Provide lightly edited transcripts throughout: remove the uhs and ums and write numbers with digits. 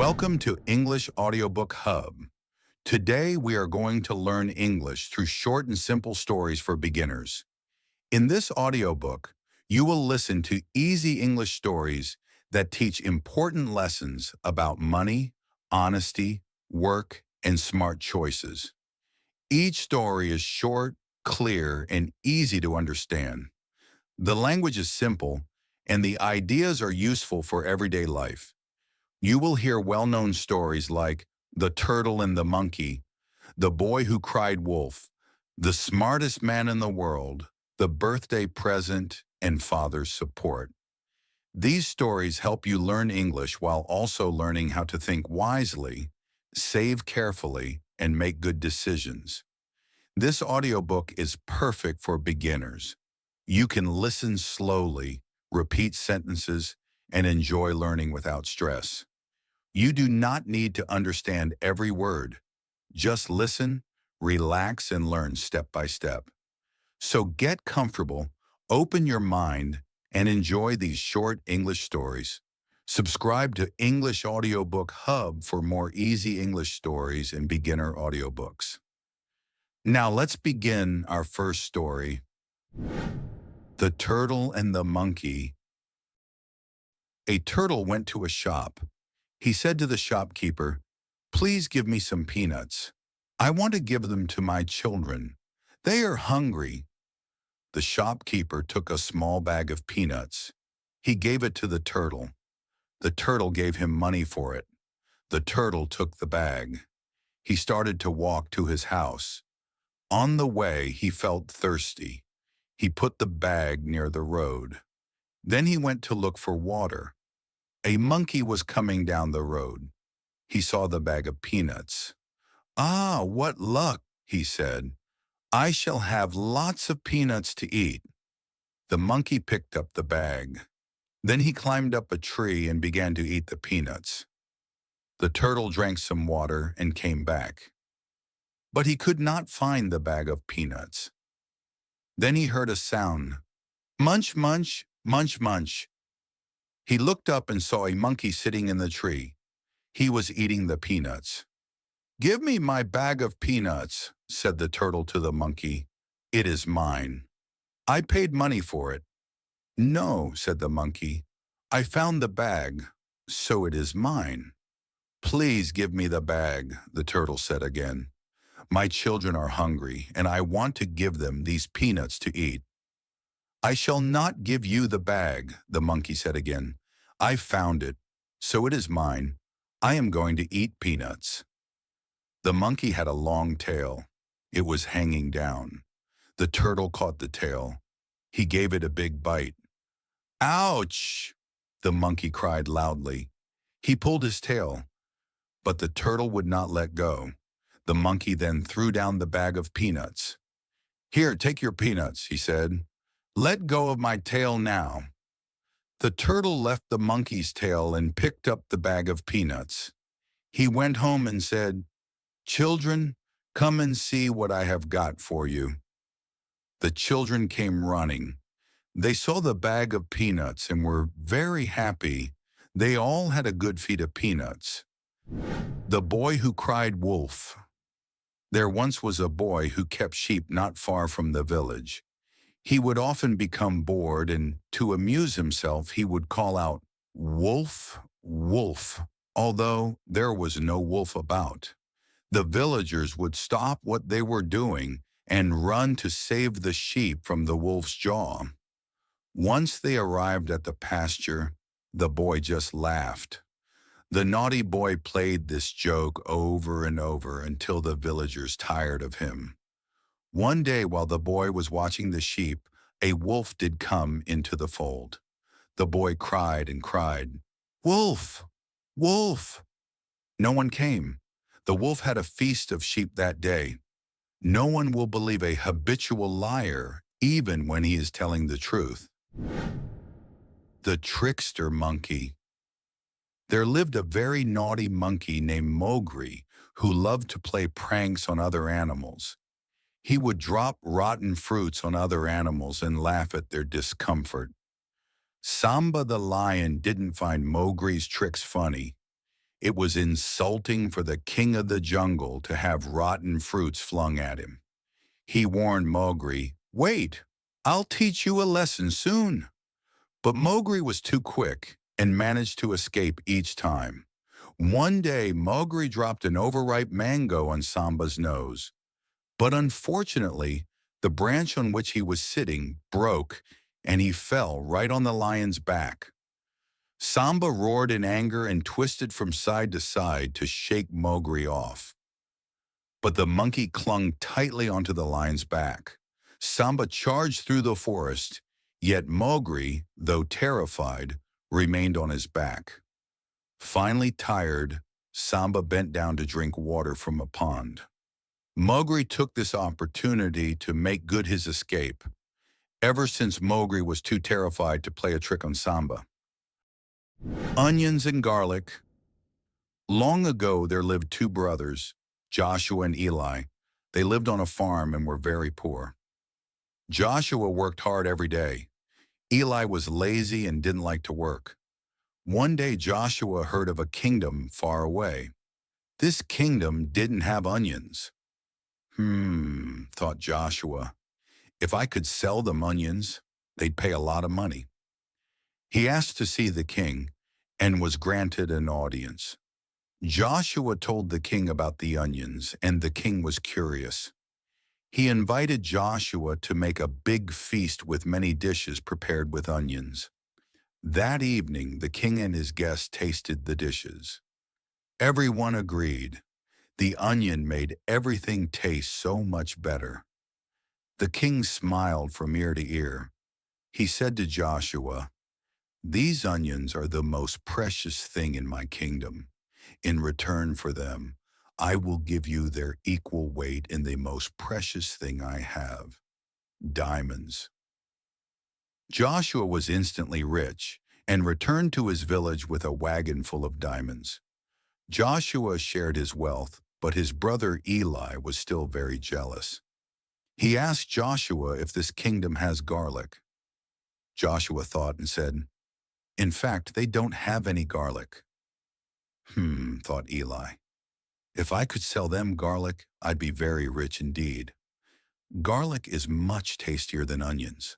Welcome to English Audiobook Hub. Today we are going to learn English through short and simple stories for beginners. In this audiobook, you will listen to easy English stories that teach important lessons about money, honesty, work, and smart choices. Each story is short, clear, and easy to understand. The language is simple, and the ideas are useful for everyday life. You will hear well-known stories like The Turtle and the Monkey, The Boy Who Cried Wolf, The Smartest Man in the World, The Birthday Present, and Father's Support. These stories help you learn English while also learning how to think wisely, save carefully, and make good decisions. This audiobook is perfect for beginners. You can listen slowly, repeat sentences, and enjoy learning without stress. You do not need to understand every word. Just listen, relax, and learn step by step. So get comfortable, open your mind, and enjoy these short English stories. Subscribe to English Audiobook Hub for more easy English stories and beginner audiobooks. Now let's begin our first story, The Turtle and the Monkey. A turtle went to a shop. He said to the shopkeeper, "Please give me some peanuts. I want to give them to my children. They are hungry." The shopkeeper took a small bag of peanuts. He gave it to the turtle. The turtle gave him money for it. The turtle took the bag. He started to walk to his house. On the way, he felt thirsty. He put the bag near the road. Then he went to look for water. A monkey was coming down the road. He saw the bag of peanuts. "Ah, what luck," he said. "I shall have lots of peanuts to eat." The monkey picked up the bag. Then he climbed up a tree and began to eat the peanuts. The turtle drank some water and came back. But he could not find the bag of peanuts. Then he heard a sound. Munch, munch, munch, munch. He looked up and saw a monkey sitting in the tree. He was eating the peanuts. "Give me my bag of peanuts," said the turtle to the monkey. "It is mine. I paid money for it." "No," said the monkey. "I found the bag, so it is mine." "Please give me the bag," the turtle said again. "My children are hungry, and I want to give them these peanuts to eat." "I shall not give you the bag," the monkey said again. "I found it, so it is mine. I am going to eat peanuts." The monkey had a long tail. It was hanging down. The turtle caught the tail. He gave it a big bite. "Ouch!" the monkey cried loudly. He pulled his tail, but the turtle would not let go. The monkey then threw down the bag of peanuts. "Here, take your peanuts," he said. "Let go of my tail now." The turtle left the monkey's tail and picked up the bag of peanuts. He went home and said, "Children, come and see what I have got for you." The children came running. They saw the bag of peanuts and were very happy. They all had a good feed of peanuts. The Boy Who Cried Wolf. There once was a boy who kept sheep not far from the village. He would often become bored, and to amuse himself, he would call out, "Wolf, wolf," although there was no wolf about. The villagers would stop what they were doing and run to save the sheep from the wolf's jaw. Once they arrived at the pasture, the boy just laughed. The naughty boy played this joke over and over until the villagers tired of him. One day while the boy was watching the sheep, a wolf did come into the fold. The boy cried and cried, "Wolf! Wolf!" No one came. The wolf had a feast of sheep that day. No one will believe a habitual liar, even when he is telling the truth. The Trickster Monkey. There lived a very naughty monkey named Mowgli who loved to play pranks on other animals. He would drop rotten fruits on other animals and laugh at their discomfort. Samba the lion didn't find Mowgli's tricks funny. It was insulting for the king of the jungle to have rotten fruits flung at him. He warned Mowgli, "Wait, I'll teach you a lesson soon." But Mowgli was too quick and managed to escape each time. One day, Mowgli dropped an overripe mango on Samba's nose. But unfortunately, the branch on which he was sitting broke and he fell right on the lion's back. Samba roared in anger and twisted from side to side to shake Mowgli off. But the monkey clung tightly onto the lion's back. Samba charged through the forest, yet Mowgli, though terrified, remained on his back. Finally tired, Samba bent down to drink water from a pond. Mowgli took this opportunity to make good his escape, ever since Mowgli was too terrified to play a trick on Samba. Onions and garlic. Long ago there lived two brothers, Joshua and Eli. They lived on a farm and were very poor. Joshua worked hard every day. Eli was lazy and didn't like to work. One day Joshua heard of a kingdom far away. This kingdom didn't have onions. Thought Joshua. If I could sell them onions, they'd pay a lot of money. He asked to see the king and was granted an audience. Joshua told the king about the onions, and the king was curious. He invited Joshua to make a big feast with many dishes prepared with onions. That evening, the king and his guests tasted the dishes. Everyone agreed. The onion made everything taste so much better. The king smiled from ear to ear. He said to Joshua, "These onions are the most precious thing in my kingdom. In return for them, I will give you their equal weight in the most precious thing I have, diamonds." Joshua was instantly rich and returned to his village with a wagon full of diamonds. Joshua shared his wealth, but his brother Eli was still very jealous. He asked Joshua if this kingdom has garlic. Joshua thought and said, "In fact, they don't have any garlic." Thought Eli. If I could sell them garlic, I'd be very rich indeed. Garlic is much tastier than onions.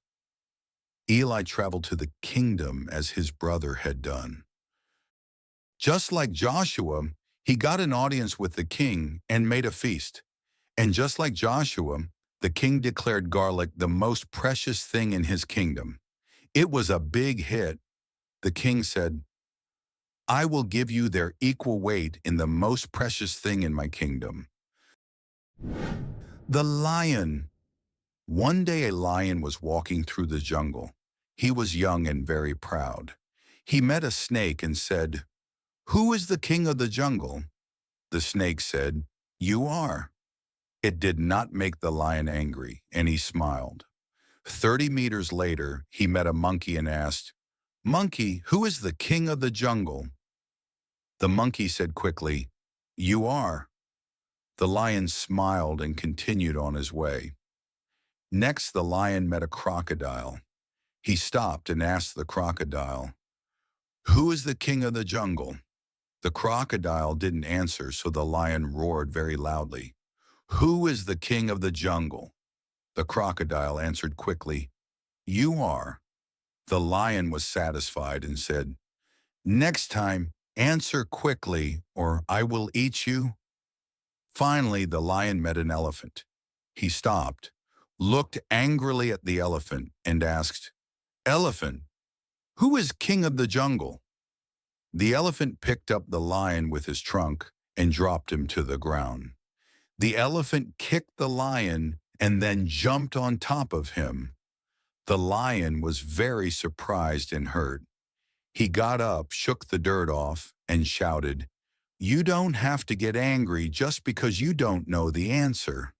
Eli traveled to the kingdom as his brother had done. Just like Joshua, he got an audience with the king and made a feast. And just like Joshua, the king declared garlic the most precious thing in his kingdom. It was a big hit. The king said, "I will give you their equal weight in the most precious thing in my kingdom." The lion. One day a lion was walking through the jungle. He was young and very proud. He met a snake and said, "Who is the king of the jungle?" The snake said, "You are." It did not make the lion angry, and he smiled. 30 meters later, he met a monkey and asked, "Monkey, who is the king of the jungle?" The monkey said quickly, "You are." The lion smiled and continued on his way. Next, the lion met a crocodile. He stopped and asked the crocodile, "Who is the king of the jungle?" The crocodile didn't answer, so the lion roared very loudly, "Who is the king of the jungle?" The crocodile answered quickly, "You are." The lion was satisfied and said, "Next time, answer quickly, or I will eat you." Finally, the lion met an elephant. He stopped, looked angrily at the elephant, and asked, "Elephant, who is king of the jungle?" The elephant picked up the lion with his trunk and dropped him to the ground. The elephant kicked the lion and then jumped on top of him. The lion was very surprised and hurt. He got up, shook the dirt off, and shouted, "You don't have to get angry just because you don't know the answer."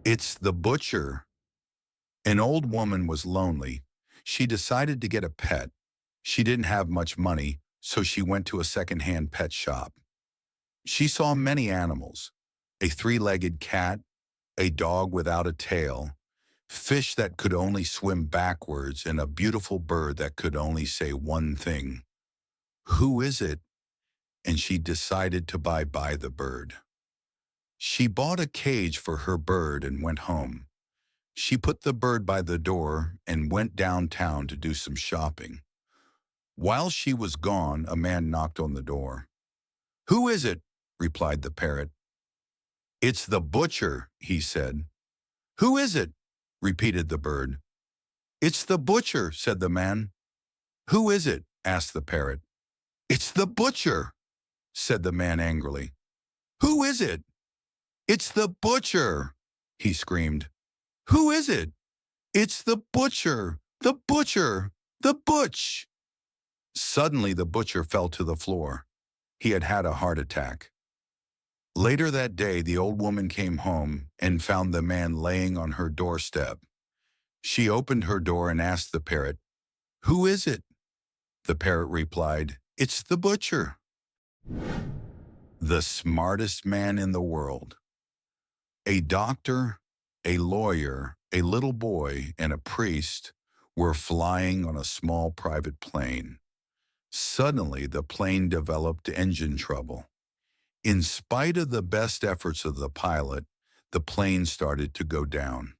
It's the butcher. An old woman was lonely. She decided to get a pet. She didn't have much money, so she went to a second-hand pet shop. She saw many animals: a three-legged cat, a dog without a tail, fish that could only swim backwards, and a beautiful bird that could only say one thing. "Who is it?" and she decided to buy the bird. She bought a cage for her bird and went home. She put the bird by the door and went downtown to do some shopping. While she was gone, a man knocked on the door. "Who is it?" replied the parrot. "It's the butcher," he said. "Who is it?" repeated the bird. "It's the butcher," said the man. "Who is it?" asked the parrot. "It's the butcher," said the man angrily. "Who is it?" "It's the butcher," he screamed. "Who is it?" "It's the butcher, the butcher, the butch." Suddenly the butcher fell to the floor. He had had a heart attack. Later that day, the old woman came home and found the man laying on her doorstep. She opened her door and asked the parrot, "Who is it?" The parrot replied, "It's the butcher." The smartest man in the world. A doctor, a lawyer, a little boy, and a priest were flying on a small private plane. Suddenly, the plane developed engine trouble. In spite of the best efforts of the pilot, the plane started to go down.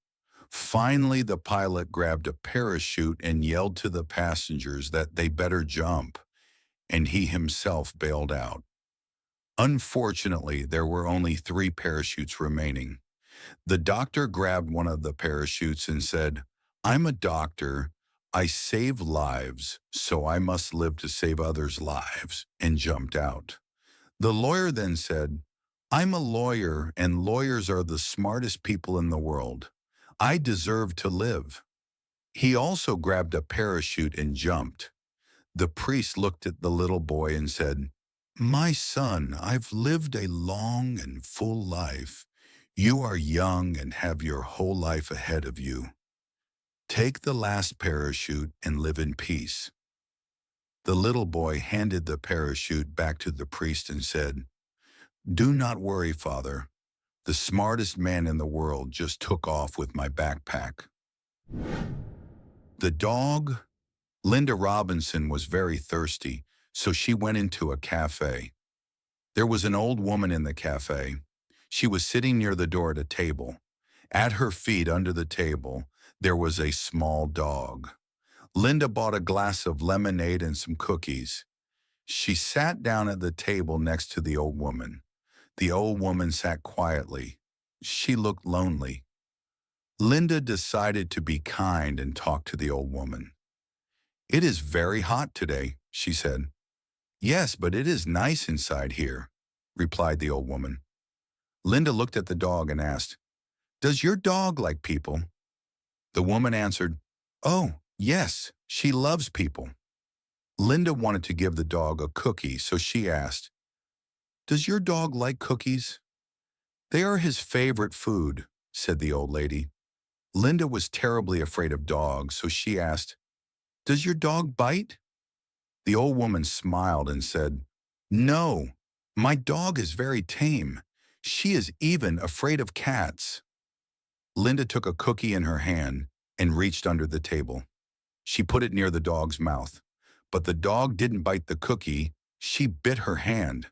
Finally, the pilot grabbed a parachute and yelled to the passengers that they better jump, and he himself bailed out. Unfortunately, there were only 3 parachutes remaining. The doctor grabbed one of the parachutes and said, "I'm a doctor. I save lives, so I must live to save others' lives," and jumped out. The lawyer then said, "I'm a lawyer, and lawyers are the smartest people in the world. I deserve to live." He also grabbed a parachute and jumped. The priest looked at the little boy and said, "My son, I've lived a long and full life. You are young and have your whole life ahead of you. Take the last parachute and live in peace." The little boy handed the parachute back to the priest and said, "Do not worry, Father. The smartest man in the world just took off with my backpack." The dog. Linda Robinson was very thirsty, so she went into a cafe. There was an old woman in the cafe. She was sitting near the door at a table. At her feet under the table, there was a small dog. Linda bought a glass of lemonade and some cookies. She sat down at the table next to the old woman. The old woman sat quietly. She looked lonely. Linda decided to be kind and talk to the old woman. "It is very hot today," she said. "Yes, but it is nice inside here," replied the old woman. Linda looked at the dog and asked, "Does your dog like people?" The woman answered, "Oh, yes, she loves people." Linda wanted to give the dog a cookie, so she asked, "Does your dog like cookies?" "They are his favorite food," said the old lady. Linda was terribly afraid of dogs, so she asked, "Does your dog bite?" The old woman smiled and said, "No, my dog is very tame. She is even afraid of cats." Linda took a cookie in her hand and reached under the table. She put it near the dog's mouth, but the dog didn't bite the cookie. She bit her hand.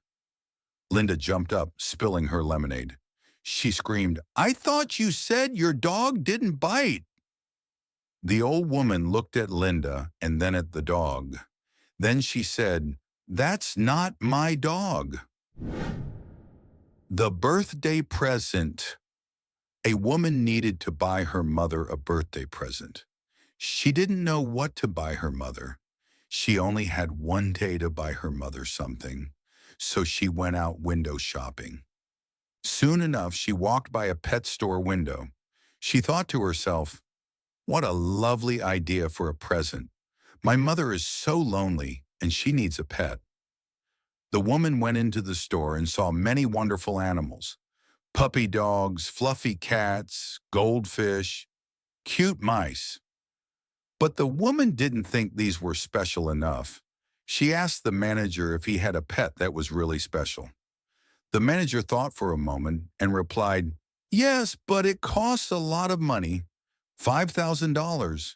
Linda jumped up, spilling her lemonade. She screamed, "I thought you said your dog didn't bite." The old woman looked at Linda and then at the dog. Then she said, "That's not my dog." The birthday present. A woman needed to buy her mother a birthday present. She didn't know what to buy her mother. She only had one day to buy her mother something, so she went out window shopping. Soon enough, she walked by a pet store window. She thought to herself, "What a lovely idea for a present. My mother is so lonely, and she needs a pet." The woman went into the store and saw many wonderful animals: puppy dogs, fluffy cats, goldfish, cute mice. But the woman didn't think these were special enough. She asked the manager if he had a pet that was really special. The manager thought for a moment and replied, "Yes, but it costs a lot of money, $5,000.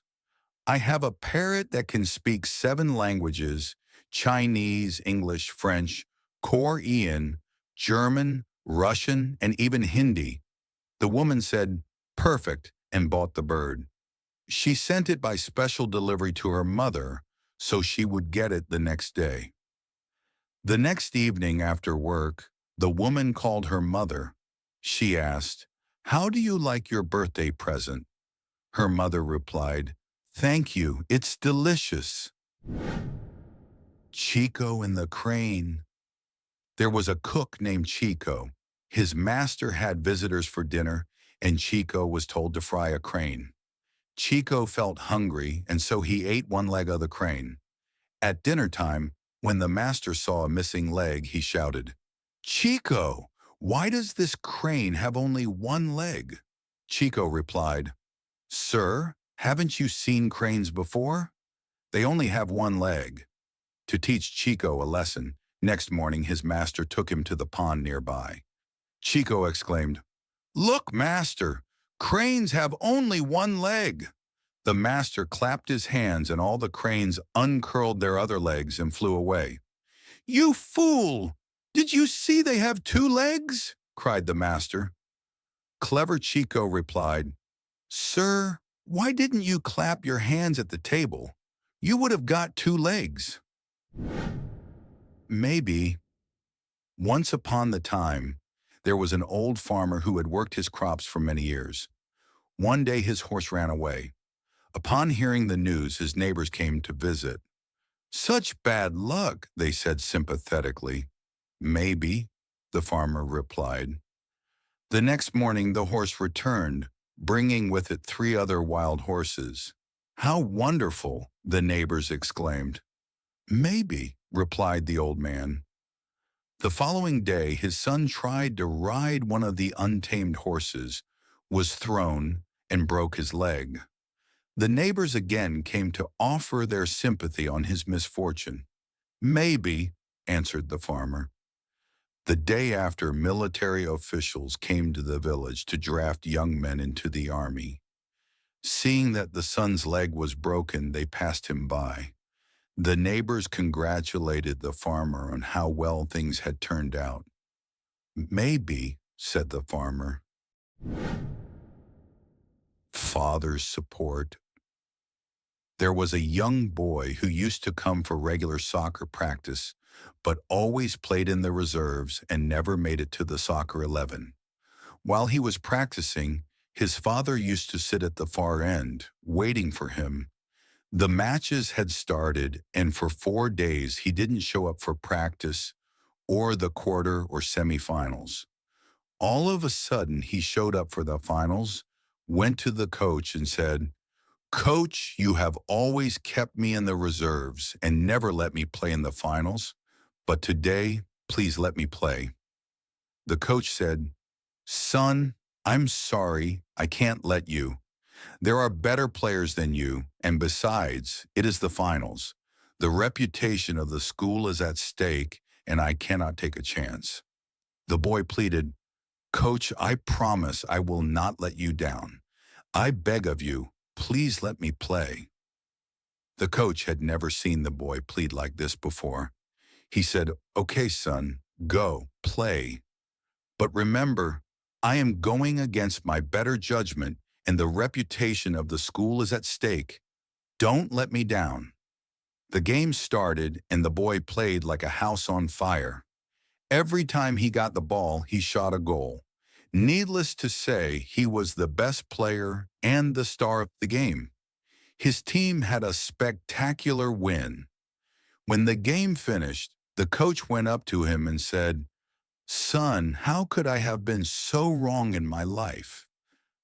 I have a parrot that can speak 7 languages: Chinese, English, French, Korean, German, Russian, and even Hindi. The woman said, "Perfect," and bought the bird. She sent it by special delivery to her mother so she would get it the next day. The next evening after work, the woman called her mother. She asked, "How do you like your birthday present?" Her mother replied, "Thank you, it's delicious." Chico and the Crane. There was a cook named Chico. His master had visitors for dinner, and Chico was told to fry a crane. Chico felt hungry, and so he ate one leg of the crane. At dinner time, when the master saw a missing leg, he shouted, "Chico, why does this crane have only one leg?" Chico replied, "Sir, haven't you seen cranes before? They only have one leg." To teach Chico a lesson, next morning his master took him to the pond nearby. Chico exclaimed, "Look, master, cranes have only one leg." The master clapped his hands and all the cranes uncurled their other legs and flew away. "You fool! Did you see they have two legs?" cried the master. Clever Chico replied, "Sir, why didn't you clap your hands at the table? You would have got two legs." Maybe. Once upon the time, there was an old farmer who had worked his crops for many years. One day his horse ran away. Upon hearing the news, his neighbors came to visit. "Such bad luck," they said sympathetically. "Maybe," the farmer replied. The next morning the horse returned, bringing with it three other wild horses. "How wonderful!" the neighbors exclaimed. "Maybe," replied the old man. The following day his son tried to ride one of the untamed horses, was thrown, and broke his leg. The neighbors again came to offer their sympathy on his misfortune. "Maybe," answered the farmer. The day after, military officials came to the village to draft young men into the army. Seeing that the son's leg was broken, they passed him by. The neighbors congratulated the farmer on how well things had turned out. "Maybe," said the farmer. Father's support. There was a young boy who used to come for regular soccer practice, but always played in the reserves and never made it to the soccer 11. While he was practicing, his father used to sit at the far end, waiting for him. The matches had started, and for 4 days he didn't show up for practice or the quarter or semifinals. All of a sudden, he showed up for the finals, went to the coach and said, "Coach, you have always kept me in the reserves and never let me play in the finals, but today, please let me play." The coach said, "Son, I'm sorry, I can't let you. There are better players than you, and besides, it is the finals. The reputation of the school is at stake, and I cannot take a chance." The boy pleaded, "Coach, I promise I will not let you down. I beg of you, please let me play." The coach had never seen the boy plead like this before. He said, "Okay, son, go, play. But remember, I am going against my better judgment and the reputation of the school is at stake. Don't let me down." The game started and the boy played like a house on fire. Every time he got the ball, he shot a goal. Needless to say, he was the best player and the star of the game. His team had a spectacular win. When the game finished, the coach went up to him and said, "Son, how could I have been so wrong in my life?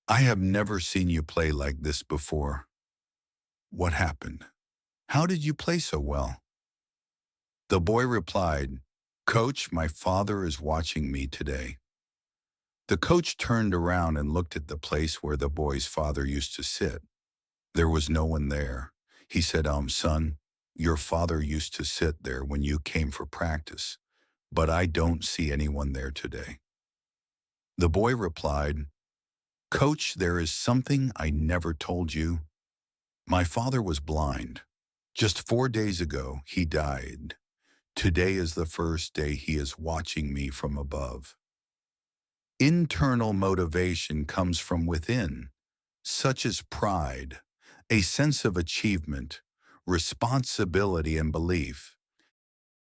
I have never seen you play like this before. What happened? How did you play so well?" The boy replied, "Coach, my father is watching me today." The coach turned around and looked at the place where the boy's father used to sit. There was no one there. He said, Son, your father used to sit there when you came for practice, but I don't see anyone there today." The boy replied, "Coach, there is something I never told you. My father was blind. Just 4 days ago, he died. Today is the first day he is watching me from above. Internal motivation comes from within, such as pride, a sense of achievement, responsibility, and belief.